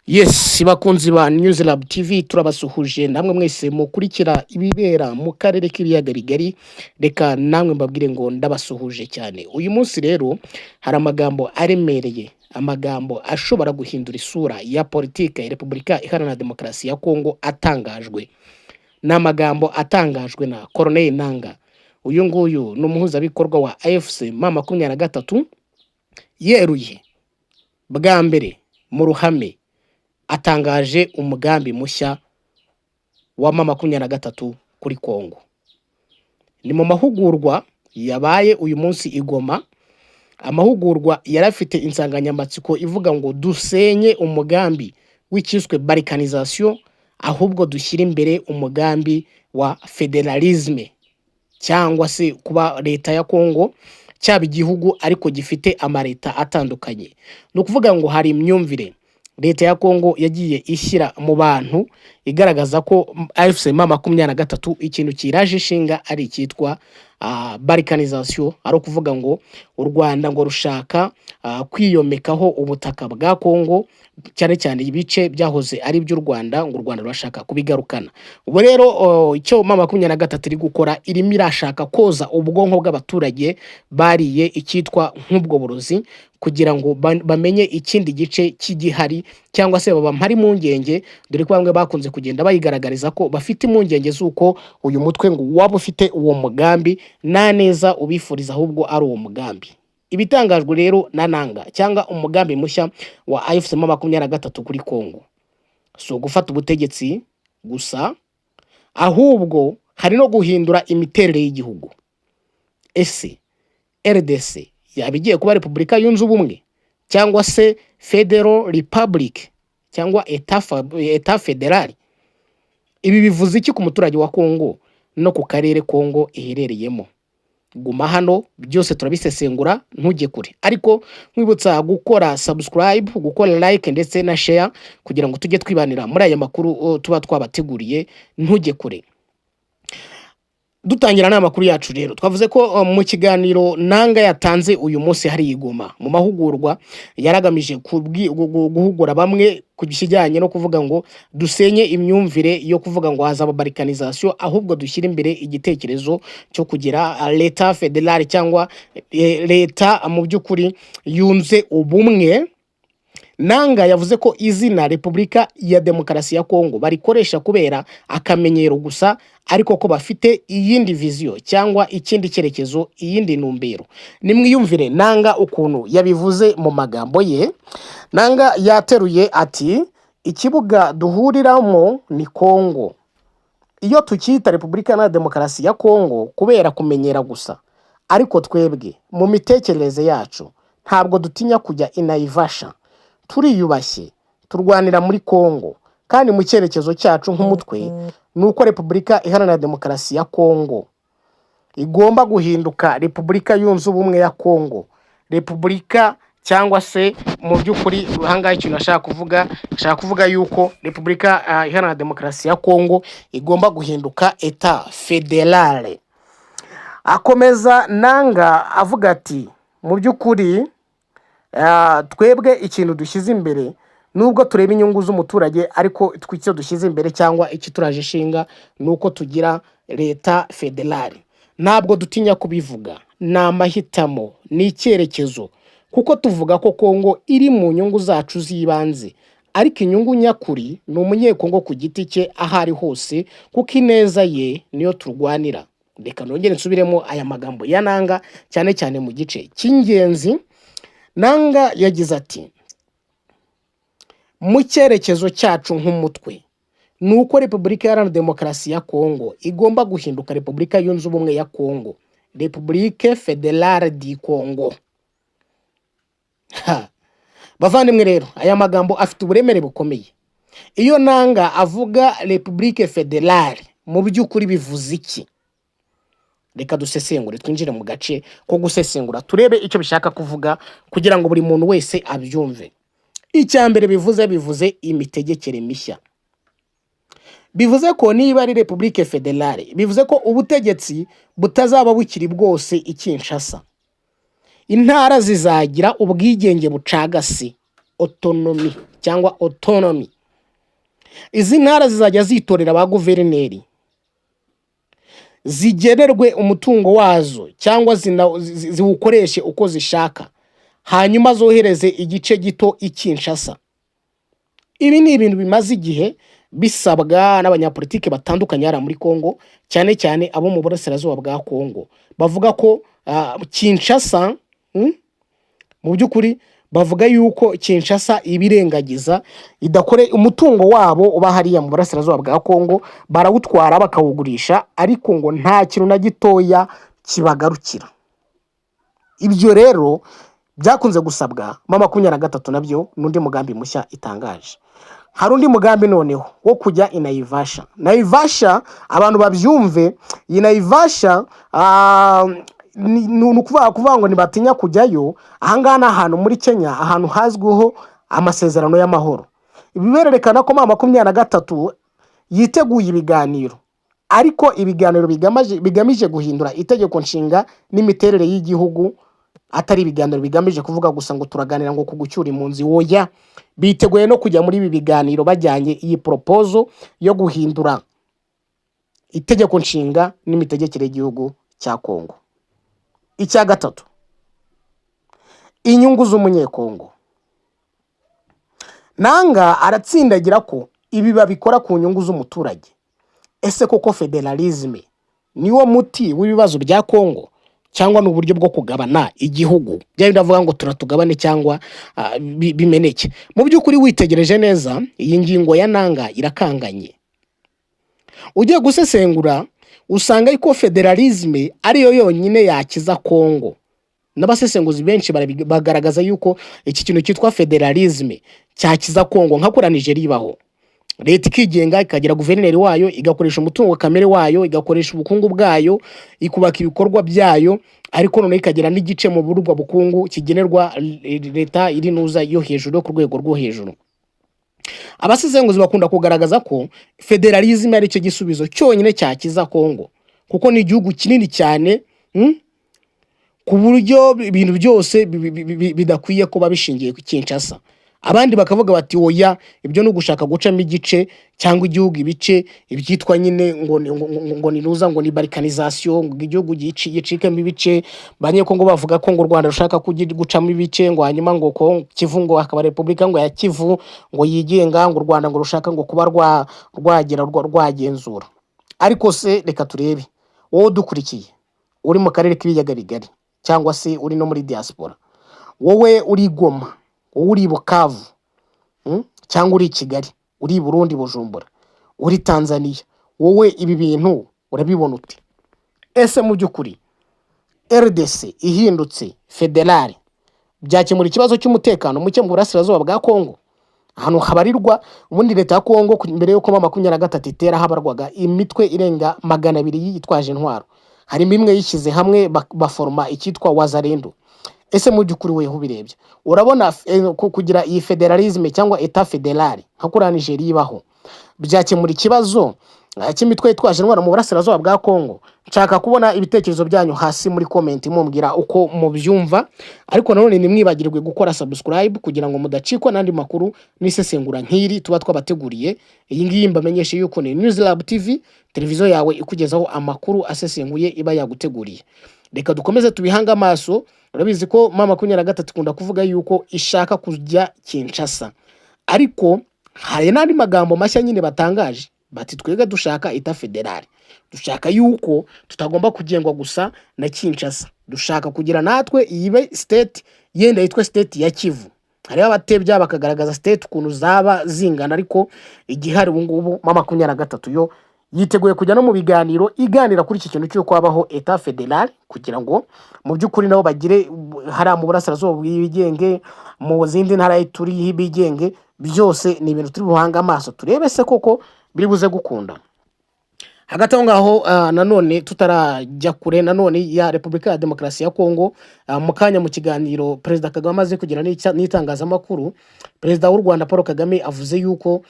Yes, bakunzi ba News Lab TV turabasuhuje namwe mwese mukurikira ibibera mu karere k'ibiyaga bigari, reka namwe mbabwire ngo ndabasuhuje cyane. Uyu munsi rero hari amagambo aremereye, amagambo ashobora guhindura isura ya politike ya Repubulika Iharanira Demokarasi ya Kongo atangajwe. Ni amagambo atangajwe na Corneille Nangaa. Uyu nguyu ni umuhuzabikorwa wa AFC M23 yeruye bwa mbere mu ruhame atangaje umugambi mushya wa M23 kuri Kongo. Ni mu mahugurwa yabaye uyu munsi i Goma. Amahugurwa yarafite insanganyamatsiko ivuga ngo dusenye umugambi w'ikiswe balkanisation, ahubwo dushyira imbere umugambi wa federalisme, cyangwa se kuba leta ya Kongo cyaba igihugu ariko gifite amareta atandukanye. No kuvuga ngo hari imyumvire leta ya Kongo yagiye ishyira mu bantu igaragaza ko AFC M23 ikintu kiraje ishinga ari cyitwa balkanisation, ari kuvuga ngo u Rwanda ngo rushaka kwiyomekaho ubutaka bwa Kongo, cyane cyane ibice byahoze ari by'u Rwanda, ngo u Rwanda rurashaka kubigarukana. Ubu rero icyo M23 iri gukora, irimo irashaka koza ubwonko bw'abaturage bariye icyitwa nk'ubwo burozi, kugira ngo bamenye ikindi gice cy'igihari, cyangwa se babampari mu ngenge, dore ko bamwe bakunze kugenda bayigaragariza ko bafite impungenge z'uko uyu mutwe ngo waba ufite uwo mugambi na neza ubifuriza, ahubwo ari uwo mugambi. Ibitangajwe rero na Nangaa cyangwa umugambi mushya wa AFC M23 kuri Kongo, so gufata ubutegetsi gusa, ahubwo hari no guhindura imiterere y'Igihugu. Ese RDC yabigiye kuba Repubulika Yunze Ubumwe, cyangwa se Federal Republic, cyangwa Etat Federal? Ibi bivuze iki ku muturage wa Kongo no ku karere Kongo iherereyemo? Guma hano byose turabisesengura, ntujye kure. Ariko nkwibutsa gukora subscribe, gukora like ndetse na share, kugira ngo tujye twibanira muri aya makuru tuba twabateguriye, ntujye kure. Dutangira n'amakuru yacu rero, twavuze ko mu kiganiro Nangaa yatanze uyu munsi hari i Goma mu mahugurwa yaragamije guhugura bamwe ku kijyanye no kuvuga ngo dusenye imyumvire yo kuvuga ngo hazaba balkanisation, ahubwo dushyira imbere igitekerezo cyo kugira leta federale, cyangwa leta mu by'ukuri yunze ubumwe. Nangaa yavuze ko izina Repubulika ya Demokarasi ya Kongo barikoresha kubera akamenyero gusa, ariko ko bafite iyindi vision cyangwa ikindi cyerekezo, iyindi numbero. Nimwiyumvire Nangaa ukuntu yabivuze mu magambo ye. Nangaa yateruye ati ikibuga duhuriramo ni Kongo. Iyo tukita Repubulika ya Demokarasi ya Kongo kubera kumenyera gusa, ariko twebwe mu mitekerereze yacu ntabwo dutinya kujya inayivasha. Turiyubashye, turwanira muri Kongo, kandi mu cyerekezo cyacu nk'umutwe nuko Repubulika Iharanira Demokarasi ya Kongo igomba guhinduka Repubulika Yunze Ubumwe ya Kongo. Repubulika, cyangwa se mu by'ukuri hangaye ikintu ashaka kuvuga yuko Repubulika Iharanira Demokarasi ya Kongo igomba guhinduka Etat Federale. Akomeza Nangaa avuga ati mu by'ukuri twebwe ikintu dushyize imbere, nubwo tureba inyungu z'umuturage, ariko icyo dushyize imbere cyangwa iki turaje ishinga nuko tugira leta federale. Ntabwo dutinya kubivuga, ni amahitamo, ni icyerekezo, kuko tuvuga ko Kongo iri mu nyungu zacu z'ibanze, ariko inyungu nyakuri ni umunyekongo ku giti cye aho ari hose, kuko ineza ye niyo turwanira. Reka nongere nsubiremo aya magambo ya Nangaa, cyane cyane mu gice cy'ingenzi. Nangaa yagize ati mu cyerekezo cyacu nk'umutwe nuko Repubulika Iharanira Demokarasi ya Kongo igomba guhinduka Repubulika Yunze Ubumwe ya Kongo, Republique Fédérale du Congo. Bavandimwe rero, aya magambo afite uburemere bukomeye. Iyo Nangaa avuga Republique Fédérale, mu by'ukuri bivuze iki? Reka dusesengure, twinjire mu gace ko gusesengura, turebe icyo bishaka kuvuga kugira ngo buri muntu wese abyumve. Icyambere bivuze imitegekere mishya. Bivuze ko niba ari Republique Fédérale, bivuze ko ubutegetsi butazaba bukiri bwose i Kinshasa. Intara zizagira ubwigenge bucagase, autonomy, cyangwa autonomy. Izi ntara zizajya zitorera ba guverineri, zigenerwe umutungo wazo cyangwa ziwukoreshe uko zishaka, hanyuma zohereze igice gito ikinshasa. Ibi ni ibintu bimaze igihe bisabwa n'abanyapolitike batandukanye hara muri Kongo, cyane cyane abo mu burasirazuba bwa Kongo. Bavuga ko Kinshasa, mu by'ukuri bavuga yuko Kinshasa ibirengagiza, idakore umutungo wabo uba hariya mu burasirazuba bwa Kongo, barawutwara bakawugurisha, ariko ngo nta kintu na gitoya kibagarukira. Ibyo rero byakunze gusabwa M23 nabyo n'undi mugambi mushya itangaje. Hari undi mugambi noneho wo kujya Naivasha. Naivasha abantu babyumve, Naivasha kuvuga ngo ntibatinya kujyayo. Ahangana ahantu muri Kenya, ahantu hazwiho amasezerano y'amahoro. Ibi berekana ko M23 yiteguye ibiganiro, ariko ibiganiro bigamije guhindura itegeko nshinga n'imiterere y'igihugu, atari ibiganiro bigamije kuvuga gusa ngo turaganira ngo kugucyura impunzi. Woya, biteguye no kujya muri ibi biganiro bajyanye iyi proposal yo guhindura itegeko nshinga n'imitegekere y'igihugu cya Kongo. Icya gatatu, inyungu z'umunyekongo. Nanga aratsindagira ko ibi babikora ku nyungu z'umuturage. Ese koko federalisme niwo muti w'ibibazo bya Kongo, cyangwa n'uburyo bwo kugabana igihugu? Bya ndavuga ngo turatugabane cyangwa bimeneke. Mu by'ukuri witegereje neza, iyi ngingo ya Nanga irakanganye. Ugiye gusesengura usanga ko federalisme ariyo yonyine yakiza Kongo. N'abasesenguzi benshi bagaragaza yuko iki kintu cyitwa federalisme cyakiza Kongo, nka kuri Nigeria ibaho. Leta ikigenga, ikagira guverineri wayo, igakoresha umutungo kamere wayo, igakoresha ubukungu bwayo, ikubaka ibikorwa byayo, ariko none ikagira n'igice mu burubwa bukungu kigenerwa leta iri nuza yo hejuru ku rwego rwo hejuru. Abasesenguzi bakunda kugaragaza ko federalisme ari cyo gisubizo cyonyine cyakiza Kongo, kuko ni igihugu kinini cyane, ku buryo ibintu byose bidakwiye kuba bishingiye ku Kinshasa. Abandi bakavuga bati oya, ibyo no gushaka gucamo igice cyangwa igihugu ibice, ibyitwa nyine ngo niruza ngo ni balkanization, ngo igihugu gicikamo ibice. Banyekongo bavuga ko ngo Rwanda rushaka gucamo ibice, ngo hanyuma ngo Kivu ngo akaba Republika ngo ya Kivu ngo yigenga, ngo Rwanda ngo rushaka ngo kuba rwagenzura. Ariko se reka turebe, wowe dukurikiye uri mu karere k'ibiyaga bigari, cyangwa se uri no muri diaspora, wowe uri Goma, uri Bukavu, cyangwa uri Kigali, uri Burundi Bujumbura, uri Tanzania, wowe ibi bintu urabibona ute? Ese mu by'ukuri RDC ihindutse federale byakemura ikibazo cy'umutekano muke mu burasirazuba bwa Kongo? Hano habarirwa ubundi leta ya Kongo mbere yuko M23 itera habarwaga imitwe irenga 200 yitwaje intwaro. Harimo imwe yishyize hamwe baforma icyitwa Wazalendo. Ese mu by'ukuri weho birebye urabona kugira iyi federalisme cyangwa etat federale nka kuri Nigeria ibaho byakemura ikibazo cy'imitwe itwaje intwaro mu burasirazuba bwa Kongo? Nshaka kubona ibitekerezo byanyu hasi muri comment mumbwira uko mubyumva, ariko nanone nimwibagirwe gukora subscribe kugira ngo mudacikwa nandi makuru n'isesengura nk'iri tuba twabateguriye. Iyi ngiyi mbamenyeshe yuko ni Newslab TV, televiziyo yawe ikugezaho amakuru asesenguye iba yaguteguriye. Reka dukomeze tubihanga amaso. Urabizi ko M23 ikunda kuvuga yuko ishaka kujya Kinshasa, ariko hari n'andi magambo mashya nyine batangaje bati twega dushaka ita federale, dushaka yuko tutagomba kugengwa gusa na Kinshasa, dushaka kugira natwe ibe state yenda yitwa state ya Kivu. Hari abatebya bakagaragaza state ukuntu zaba zingana, ariko igihari ubu ngubu M23 yo yiteguye kujya no mu biganiro iganira kuri iki kintu cyo kwabaho etat federale, kugira ngo mu by'ukuri nabo bagire hari mu burasirazuba bw'ibigenge, mu zindi ntara turi y'ibigenge. Byose ni ibintu turi buhanga amaso turebe se koko biri buze gukunda. Hagati aho ngaho nanone tutarajya kure nanone ya Repubulika ya Demokarasi ya Kongo, mu kanya mu kiganiro Perezida Kagame amaze kugira n'itangazamakuru, Perezida w'u Rwanda Paul Kagame avuze yuko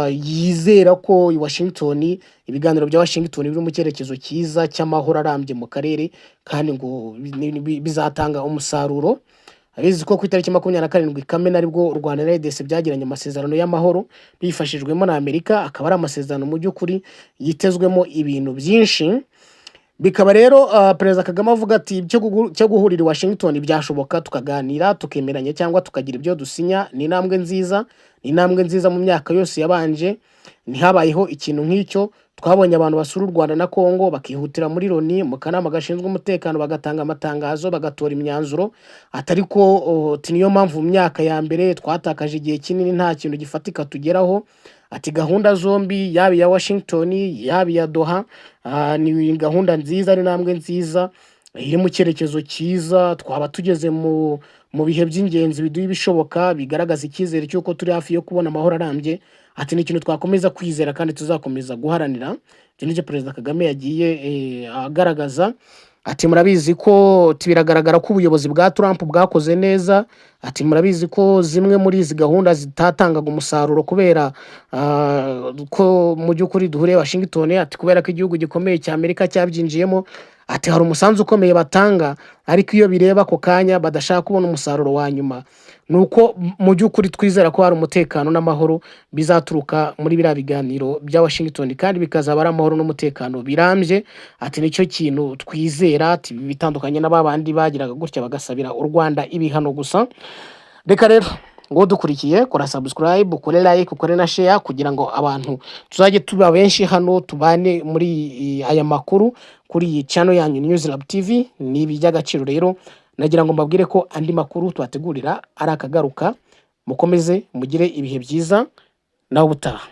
yizera ko Washington, ibiganiro bya Washington biri mu cyerekezo cyiza cy'amahoro arambye mu karere, kandi ngo bizatanga umusaruro. abizi ko ku itariki 27 Kamena aribwo u Rwanda na RDC byagiranye amasezerano y'amahoro bifashijwemo na Amerika, akaba ari amasezerano mu by'ukuri yitezwemo ibintu byinshi. Bikaba rero Perezida Kagame avuga ati cyo guhurira i Washington byashoboka tukaganira tukemeranya cyangwa tukagira ibyo dusinya. Ni intambwe nziza, ni intambwe nziza mu myaka yose yabanje ntihabayeho ikintu nk'icyo. Twabonye abantu basura u Rwanda na Kongo bakihutira muri Loni mu kanama gashinzwe umutekano bagatanga amatangazo bagatora imyanzuro, atari ko niyo mpamvu mu myaka ya mbere twatakaje igihe kinini nta kintu gifatika tugeraho. Ati gahunda zombi yaba iya Washington yaba iya Doha ni gahunda nziza, ari intambwe nziza iri mu cyerekezo cyiza. Twaba tugeze mu bihe by'ingenzi biduha ibishoboka bigaragaza icyizere cy'uko turi hafi yo kubona amahoro arambye. Ati ni ikintu twakomeza kwizera kandi tuzakomeza guharanira. Iki nicyo Perezida Kagame yagiye agaragaza. Ati murabizi ko biragaragara ko ubuyobozi bwa Trump bwakoze neza. Ati murabizi ko zimwe muri izi gahunda zitatangaga umusaruro kubera ko mu by'ukuri duhuriye Washington. Ati kubera ko igihugu gikomeye cya Amerika cyabyinjiyemo. Ati hari umusanzu ukomeye batanga, ariko iyo bireba ako kanya badashaka kubona umusaruro wa nyuma. Nuko mu by'ukuri twizera ko hari umutekano n'amahoro bizaturuka muri biriya biganiro bya Washington, kandi bikazaba ari amahoro n'umutekano birambye. Ati nicyo kintu twizera. Ati bitandukanye n'ababandi bagiraga gutya bagasabira u Rwanda ibihano gusa. Reka rero ngo dukurikiye kora subscribe, ukore like, ukore na share kugira ngo abantu tuzajye tuba benshi hano tubane muri aya makuru kuri iyi channel yanyu Newslab TV. Ni iby'agaciro rero, nagira ngo mbabwire ko andi makuru twategurira ari akagaruka. Mukomeze mugire ibihe byiza naho ubutaha.